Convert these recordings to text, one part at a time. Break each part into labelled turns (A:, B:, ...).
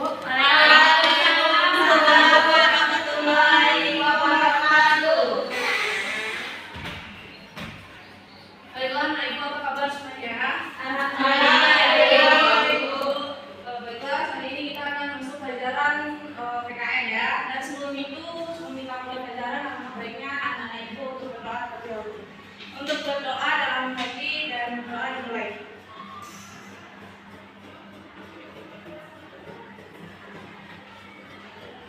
A: Waalaikumsalam warahmatullahi wabarakatuh. Baiklah, Ibu, apa kabar semuanya? Alhamdulillah, Ibu. Baiklah, hari ini kita akan masuk pelajaran PKN ya. Dan sebelum itu, sebelum kita mulai pelajaran, alangkah baiknya anak-anak Ibu untuk berdoa terlebih dahulu. Untuk berdoa dalam hati dan berdoa dimulai.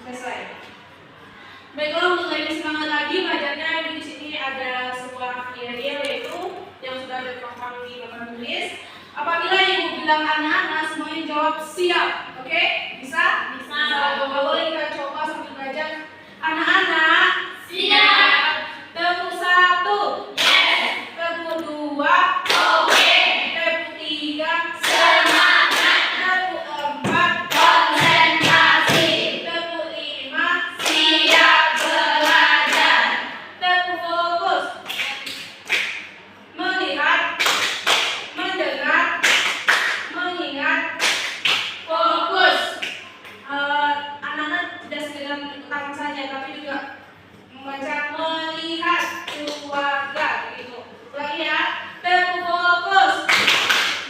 A: Selesai. Baiklah, untuk lebih semangat lagi belajarnya, di sini ada sebuah kriterial yaitu yang sudah terpampang di papan tulis. Apabila Ibu bilang anak-anak, semuanya jawab siap. Oke? Bisa? Bisa. Boleh kita coba sambil belajar. Anak-anak siap. Tepuk 1. Yes. Tepuk 2. Oke. Tepuk 3. Semangat. Tepuk 4. Konsentrasi. Tepuk 5. Siap belajar. Tepuk fokus. Melihat, mendengar, mengingat, fokus. Anak-anak tidak sekedar mengikuti saja, tapi juga membaca, melihat, keluarga, begitu. Lagi ya, tepuk fokus.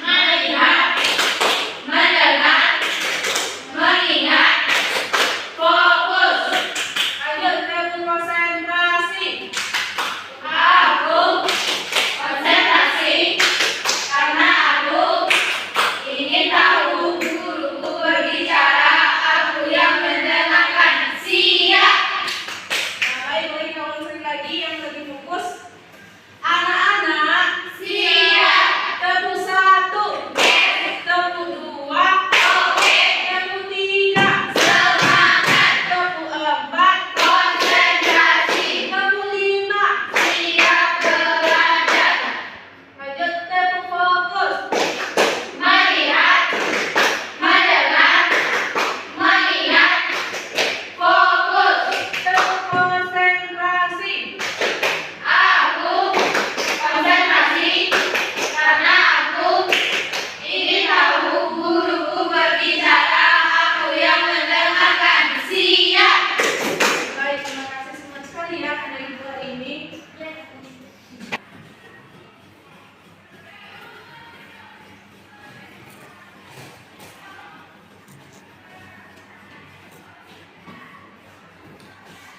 A: Melihat, mendengar, mengingat, fokus. Lanjut, tepuk konsentrasi. Aku konsentrasi karena aku ingin tahu guruku berbicara, aku yang mendengarkan. Siap. Baik, boleh kita ulang sekali lagi yang lebih fokus. Anak-anak siap. Tepuk 1. Tepuk 2. Oke. Tepuk 3. Semangat. Tepuk 4. Konsentrasi. Tepuk 5. Siap belajar. Lanjut, tepuk fokus. Melihat, mendengar, mengingat, fokus. Tepuk konsentrasi. Aku konsentrasi karena aku ingin tahu guruku berbicara, aku yang mendengarkan. Siap. Baik, terima kasih semua sekali ya anak Ibu hari ini.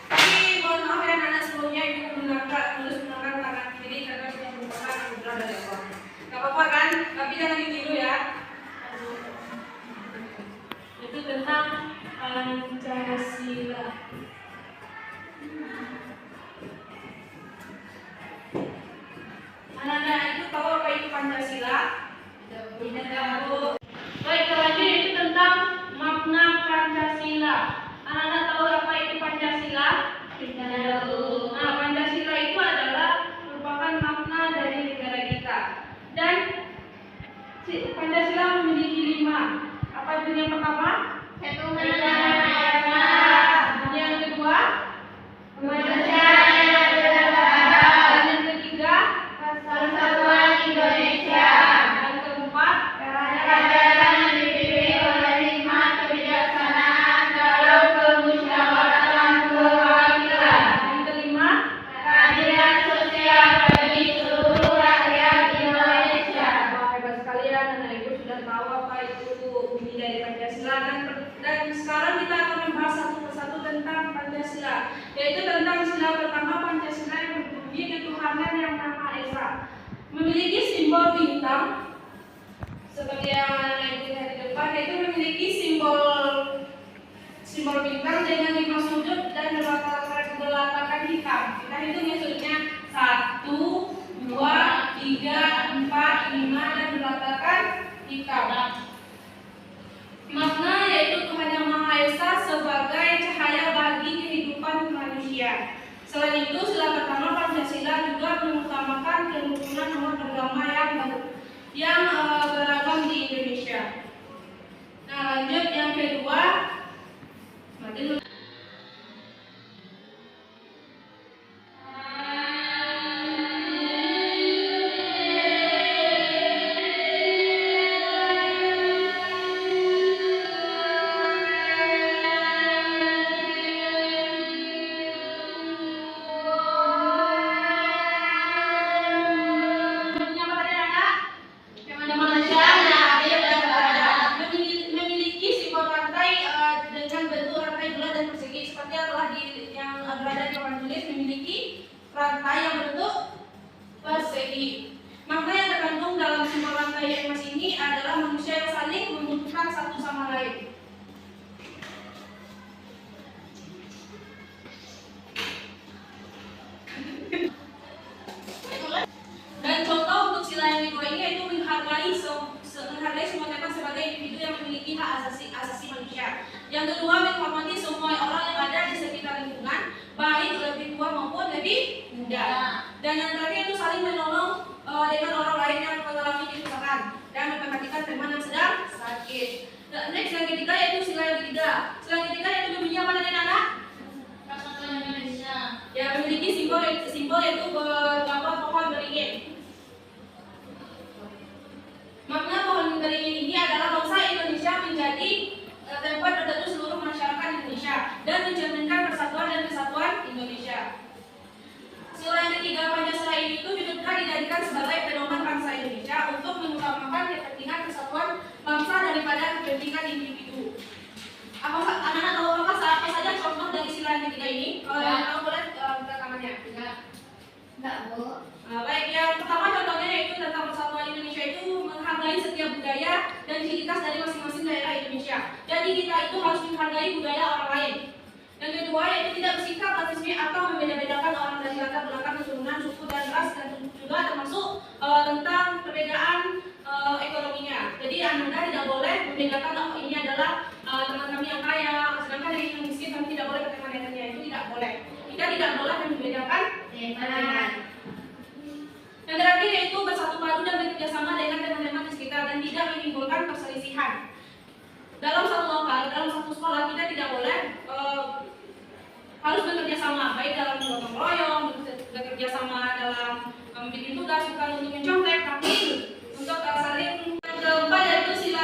A: Tapi mohon maaf ya anak sebelumnya Ibu tulis menggunakan tangan kiri karena sudah merupakan anugerah dari Allah. Gak apa-apa kan? Tapi jangan ditiru ya. Itu tentang Pancasila. Anak-anak itu tahu apa itu Pancasila? Tidak tahu. Baik, selanjutnya itu tentang makna Pancasila. Anak-anak tahu apa itu Pancasila? Tidak tahu. Nah, Pancasila itu adalah merupakan makna dari negara kita. Dan Pancasila memiliki 5. Apa itu yang pertama? Yang kedua? Dan yang ketiga? Persatuan Indonesia. Dan keempat? Kerajaan yang dipimpin oleh hikmat kebijaksanaan dalam kemusyawaratan kewakilan. Yang kelima? Keadilan sosial bagi seluruh rakyat Indonesia. Wah, hebat sekali ya, anak Ibu sudah tahu apa itu bunyi dari Pancasila. Dan sekarang kita akan membahas satu persatu tentang Pancasila, yaitu tentang sila pertama Pancasila yang berbunyi ketuhanan yang Maha Esa. Memiliki simbol bintang seperti yang anak Ibu lihat di depan, yaitu memiliki simbol bintang dengan 5 sudut dan berlatakan hitam. Kita hitung ya sudutnya 1, 2, 3, 4, 5 dan berlatakan hitam. Makna yaitu Tuhan Yang Maha Esa sebagai cahaya bagi kehidupan manusia. Selain itu, sila pertama Pancasila juga mengutamakan kerukunan umat beragama yang beragam di Indonesia. Nah, lanjut yang kedua. adalah manusia yang saling membutuhkan satu sama lain. Dan contoh untuk sila yang kedua ini yaitu menghargai semua teman sebagai individu yang memiliki hak asasi manusia. Yang kedua, menghormati semua orang yang ada di sekitar lingkungan, baik lebih tua maupun lebih muda. Dan yang terakhir itu saling menolong dengan orang lain yang mengalami kesusahan dan memperhatikan teman yang sedang sakit. Next, yang ketiga yaitu sila yang ketiga. Sila yang ketiga yaitu bunyinya apa tadi anak?
B: Persatuan Indonesia.
A: Ya, memiliki simbol yaitu bergambar pohon beringin. Makna pohon beringin ini adalah bangsa Indonesia menjadi tempat berteduh seluruh masyarakat Indonesia dan mencerminkan persatuan dan kesatuan Indonesia. Sila yang ketiga Pancasila ini itu juga dijadikan sebagai pedoman bangsa Indonesia untuk mengutamakan kepentingan kesatuan bangsa daripada kepentingan individu. Anak-anak tahu apa saja contoh dari sila yang ketiga ini? Kalau boleh buka tangannya.
B: Enggak, Bu.
A: Baik, yang pertama contohnya yaitu tentang persatuan Indonesia itu menghargai setiap budaya dan ciri khas dari masing-masing daerah Indonesia. Jadi kita itu harus menghargai budaya orang lain. Yang kedua yaitu tidak bersikap rasisme atau membeda-bedakan orang dari latar belakang keturunan, suku dan ras, dan juga termasuk tentang perbedaan ekonominya. Jadi Anda tidak boleh membedakan ini adalah teman kami yang kaya, sedangkan yang miskin kami tidak boleh berteman-temannya, itu tidak boleh. Kita tidak boleh membedakan teman. Yang terakhir yaitu bersatu padu dan bekerja sama dengan teman-teman di sekitar dan tidak menimbulkan perselisihan. Dalam satu lokal, dalam satu sekolah kita tidak boleh harus bekerja sama, baik dalam gotong royong, bekerja sama dalam bikin tugas, bukan untuk mencontek, tapi untuk saling. Yang keempat yaitu sila